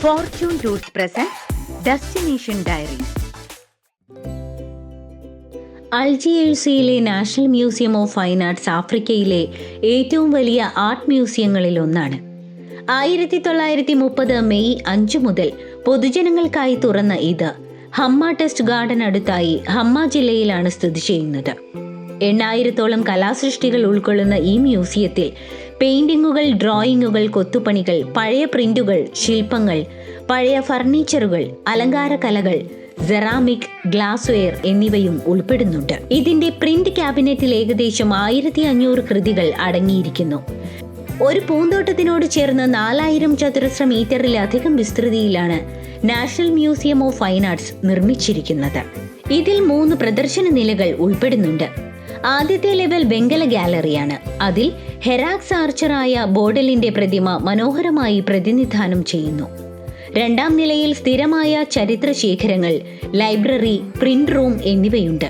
Fortune Tours presents Destination Diaries. അൾജിയേഴ്സിയിലെ national museum of fine arts ആഫ്രിക്കയിലെ ഏറ്റവും വലിയ ആർട്ട് മ്യൂസിയങ്ങളിൽ ഒന്നാണ്. 1930 മെയ് 5 മുതൽ പൊതുജനങ്ങൾക്കായി തുറന്ന ഇത് ഹമ്മ ടെസ്റ്റ് ഗാർഡൻ അടുത്തായി ഹമ്മ ജില്ലയിലാണ് സ്ഥിതി ചെയ്യുന്നത്. 8,000-ഓളം കലാസൃഷ്ടികൾ ഉൾക്കൊള്ളുന്ന ഈ മ്യൂസിയത്തിൽ പെയിന്റിങ്ങുകൾ, ഡ്രോയിങ്ങുകൾ, കൊത്തുപണികൾ, പഴയ പ്രിന്റുകൾ, ശില്പങ്ങൾ, പഴയ ഫർണിച്ചറുകൾ, അലങ്കാര കലകൾ, സെറാമിക്, ഗ്ലാസ്വെയർ എന്നിവയും ഉൾപ്പെടുന്നുണ്ട്. ഇതിന്റെ പ്രിന്റ് ക്യാബിനറ്റിൽ ഏകദേശം 1,500 കൃതികൾ അടങ്ങിയിരിക്കുന്നു. ഒരു പൂന്തോട്ടത്തിനോട് ചേർന്ന് 4,000 ചതുരശ്ര മീറ്ററിലധികം വിസ്തൃതിയിലാണ് national museum of fine arts നിർമ്മിച്ചിരിക്കുന്നത്. ഇതിൽ 3 പ്രദർശന നിലകൾ ഉൾപ്പെടുന്നുണ്ട്. ആദ്യത്തെ ലെവൽ വെങ്കല ഗാലറിയാണ്. അതിൽ ഹെറാക്സ് ആർച്ചറായ ബോഡലിന്റെ പ്രതിമ മനോഹരമായി പ്രതിനിധാനം ചെയ്യുന്നു. രണ്ടാം നിലയിൽ സ്ഥിരമായ ചരിത്രശേഖരങ്ങൾ, ലൈബ്രറി, പ്രിന്റ് റൂം എന്നിവയുണ്ട്.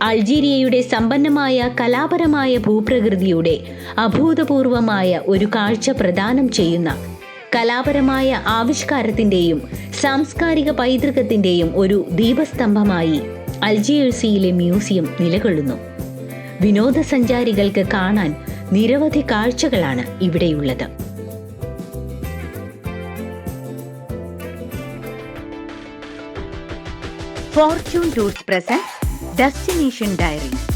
അൾജീരിയയുടെ സമ്പന്നമായ കലാപരമായ ഭൂപ്രകൃതിയുടെ അഭൂതപൂർവമായ ഒരു കാഴ്ച പ്രദാനം ചെയ്യുന്ന കലാപരമായ ആവിഷ്കാരത്തിന്റെയും സാംസ്കാരിക പൈതൃകത്തിന്റെയും ഒരു ദീപസ്തംഭമായി അൾജിയേഴ്സിയിലെ മ്യൂസിയം നിലകൊള്ളുന്നു. വിനോദസഞ്ചാരികൾക്ക് കാണാൻ നിരവധി കാഴ്ചകളാണ് ഇവിടെയുള്ളത്. Fortune Tours presents Destination Diaries.